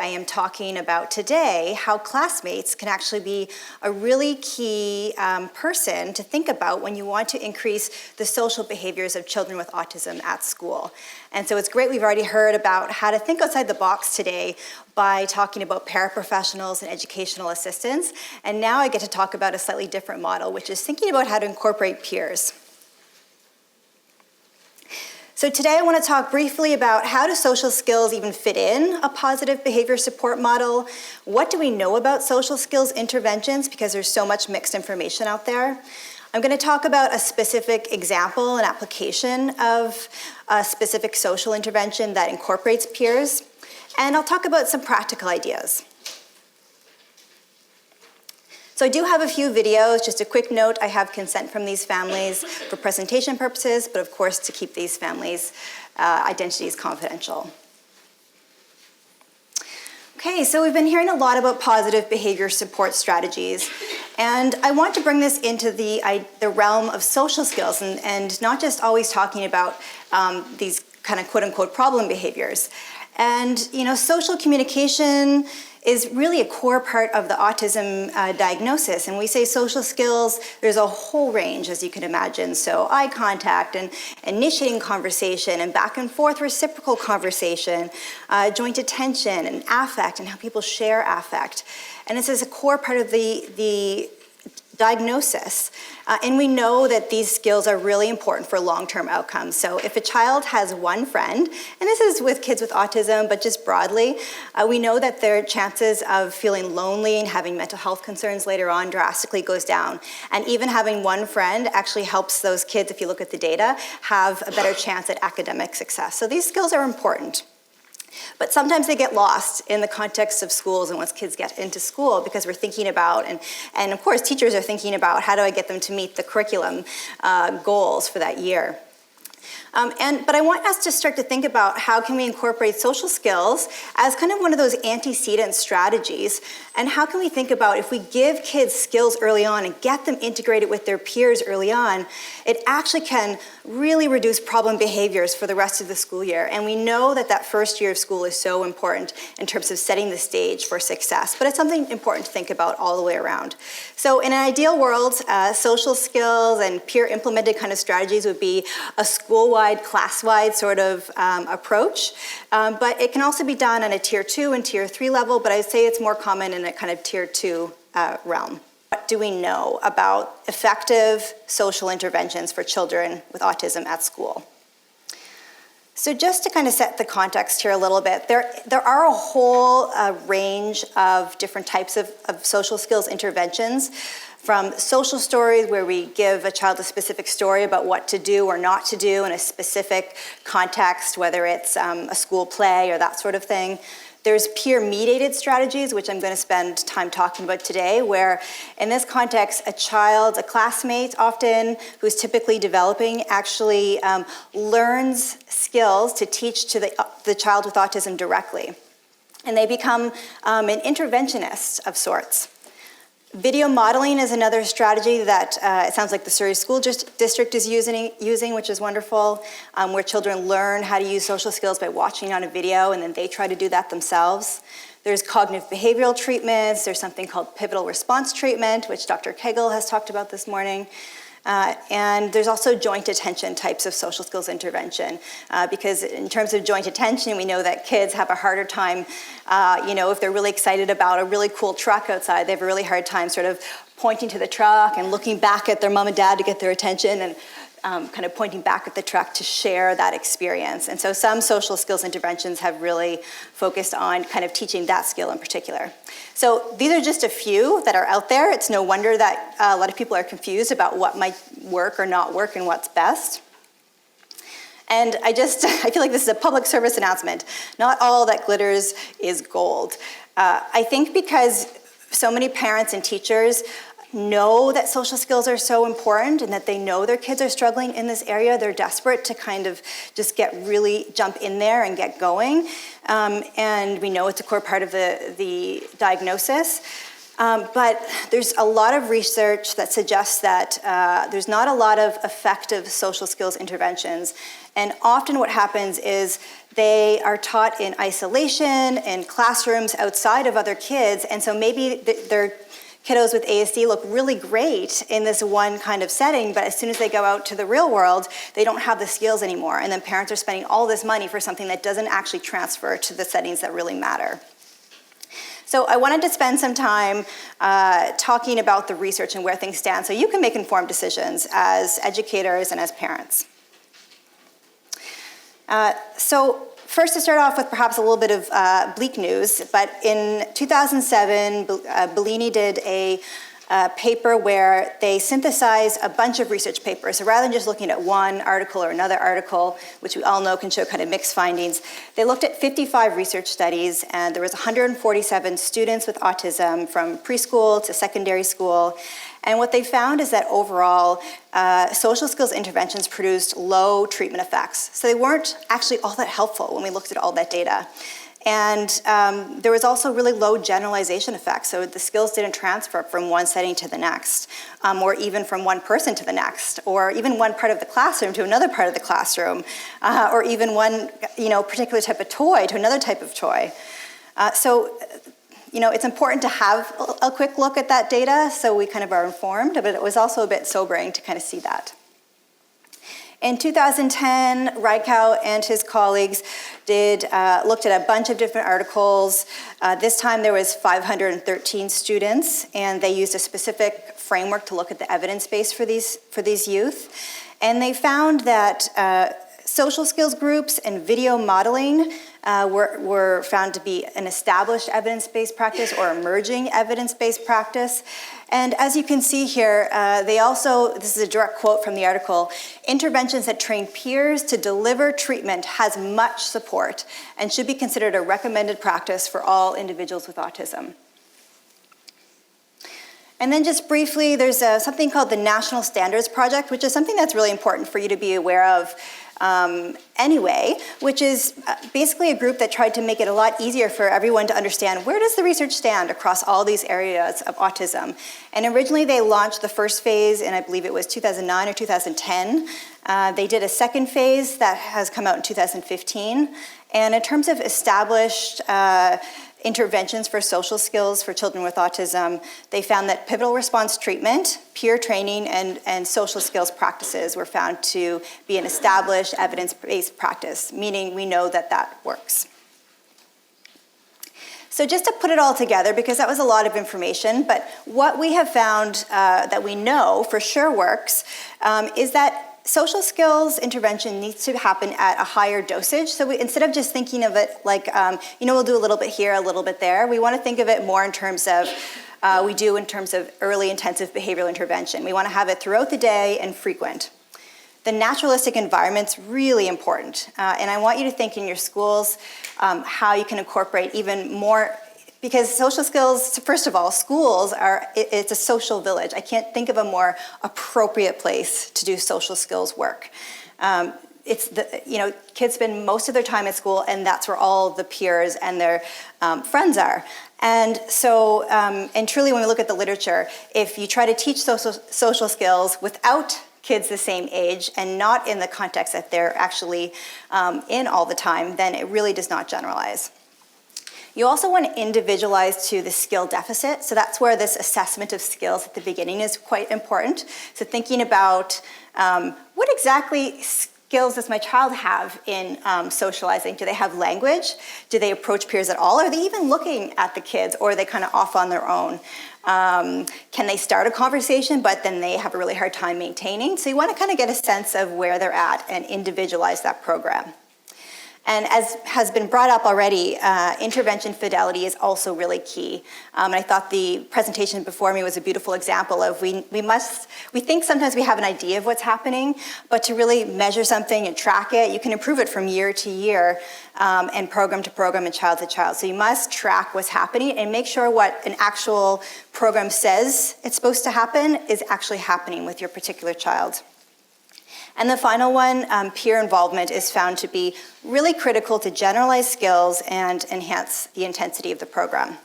I am talking about today how classmates can actually be a really key person to think about when you want to increase the social behaviors of children with autism at school. And so it's great we've already heard about how to think outside the box today by talking about paraprofessionals and educational assistants. And now I get to talk about a slightly different model, which is thinking about how to incorporate peers. So today I want to talk briefly about how do social skills even fit in a positive behavior support model? What do we know about social skills interventions, because there's so much mixed information out there? I'm going to talk about a specific example and application of a specific social intervention that incorporates peers, and I'll talk about some practical ideas. So I do have a few videos. Just a quick note, I have consent from these families for presentation purposes, but of course to keep these families' identities confidential. Okay, so we've been hearing a lot about positive behavior support strategies, and I want to bring this into the realm of social skills and not just always talking about these kind of quote-unquote problem behaviors. And you know, social communication is really a core part of the autism diagnosis. And we say social skills, there's a whole range, as you can imagine. So eye contact and initiating conversation and back and forth reciprocal conversation, joint attention and affect and how people share affect. And this is a core part of the diagnosis. And we know that these skills are really important for long-term outcomes. So if a child has one friend, and this is with kids with autism, but just broadly, we know that their chances of feeling lonely and having mental health concerns later on drastically goes down. And even having one friend actually helps those kids, if you look at the data, have a better chance at academic success. So these skills are important. But sometimes they get lost in the context of schools and once kids get into school, because we're thinking about, and of course teachers are thinking about, how do I get them to meet the curriculum goals for that year? But I want us to start to think about how can we incorporate social skills as kind of one of those antecedent strategies, and how can we think about if we give kids skills early on and get them integrated with their peers early on, it actually can really reduce problem behaviors for the rest of the school year. And we know that that first year of school is so important in terms of setting the stage for success, but it's something important to think about all the way around. So in an ideal world, social skills and peer implemented kind of strategies would be a school-wide, class-wide sort of approach, but it can also be done on a tier 2 and tier 3 level, but I'd say it's more common in a kind of tier 2 realm. What do we know about effective social interventions for children with autism at school? So just to kind of set the context here a little bit, there are a whole range of different types of social skills interventions, from social stories where we give a child a specific story about what to do or not to do in a specific context, whether it's a school play or that sort of thing. There's peer-mediated strategies, which I'm going to spend time talking about today, where in this context, a child, a classmate often, who's typically developing, actually learns skills to teach to the child with autism directly. And they become an interventionist of sorts. Video modeling is another strategy that it sounds like the Surrey School District is using, which is wonderful, where children learn how to use social skills by watching on a video, and then they try to do that themselves. There's cognitive behavioral treatments. There's something called pivotal response treatment, which Dr. Kegel has talked about this morning. And there's also joint attention types of social skills intervention, because in terms of joint attention, we know that kids have a harder time, if they're really excited about a really cool truck outside, they have a really hard time sort of pointing to the truck and looking back at their mom and dad to get their attention, and kind of pointing back at the truck to share that experience. And so some social skills interventions have really focused on kind of teaching that skill in particular. So these are just a few that are out there. It's no wonder that a lot of people are confused about what might work or not work and what's best. And I feel like this is a public service announcement. Not all that glitters is gold. I think because so many parents and teachers know that social skills are so important and that they know their kids are struggling in this area, they're desperate to kind of just jump in there and get going. And we know it's a core part of the diagnosis. But there's a lot of research that suggests that there's not a lot of effective social skills interventions. And often what happens is they are taught in isolation, in classrooms outside of other kids, and so maybe their kiddos with ASD look really great in this one kind of setting, but as soon as they go out to the real world, they don't have the skills anymore, and then parents are spending all this money for something that doesn't actually transfer to the settings that really matter. So I wanted to spend some time talking about the research and where things stand so you can make informed decisions as educators and as parents. So first, to start off with perhaps a little bit of bleak news, but in 2007, Bellini did a paper where they synthesized a bunch of research papers. So rather than just looking at one article or another article, which we all know can show kind of mixed findings, they looked at 55 research studies, and there was 147 students with autism from preschool to secondary school. And what they found is that overall, social skills interventions produced low treatment effects. So they weren't actually all that helpful when we looked at all that data. And there was also really low generalization effects. So the skills didn't transfer from one setting to the next, or even from one person to the next, or even one part of the classroom to another part of the classroom, or even one particular type of toy to another type of toy. It's important to have a quick look at that data so we kind of are informed, but it was also a bit sobering to kind of see that. In 2010, Reichow and his colleagues looked at a bunch of different articles. This time there was 513 students, and they used a specific framework to look at the evidence base for these youth. And they found that social skills groups and video modeling were found to be an established evidence-based practice or emerging evidence-based practice. And as you can see here, this is a direct quote from the article, interventions that train peers to deliver treatment has much support and should be considered a recommended practice for all individuals with autism. And then just briefly, there's something called the National Standards Project, which is something that's really important for you to be aware of anyway, which is basically a group that tried to make it a lot easier for everyone to understand where does the research stand across all these areas of autism. And originally they launched the first phase in, I believe it was 2009 or 2010. They did a second phase that has come out in 2015. And in terms of established interventions for social skills for children with autism, they found that pivotal response treatment, peer training, and social skills practices were found to be an established evidence-based practice, meaning we know that that works. So just to put it all together, because that was a lot of information, but what we have found that we know for sure works is that social skills intervention needs to happen at a higher dosage. So instead of just thinking of it like, we'll do a little bit here, a little bit there, we want to think of it more in terms of, in terms of early intensive behavioral intervention. We want to have it throughout the day and frequent. The naturalistic environment's really important. And I want you to think in your schools how you can incorporate even more, because social skills, first of all, schools it's a social village. I can't think of a more appropriate place to do social skills work. Kids spend most of their time at school, and that's where all the peers and their friends are. And so, and truly when we look at the literature, if you try to teach social skills without kids the same age and not in the context that they're actually in all the time, then it really does not generalize. You also want to individualize to the skill deficit. So that's where this assessment of skills at the beginning is quite important. So thinking about what exactly skills does my child have in socializing? Do they have language? Do they approach peers at all? Are they even looking at the kids, or are they kind of off on their own? Can they start a conversation, but then they have a really hard time maintaining? So you want to kind of get a sense of where they're at and individualize that program. And as has been brought up already, intervention fidelity is also really key. And I thought the presentation before me was a beautiful example of we think sometimes we have an idea of what's happening, but to really measure something and track it, you can improve it from year to year and program to program and child to child. So you must track what's happening and make sure what an actual program says it's supposed to happen is actually happening with your particular child. And the final one, peer involvement, is found to be really critical to generalize skills and enhance the intensity of the program.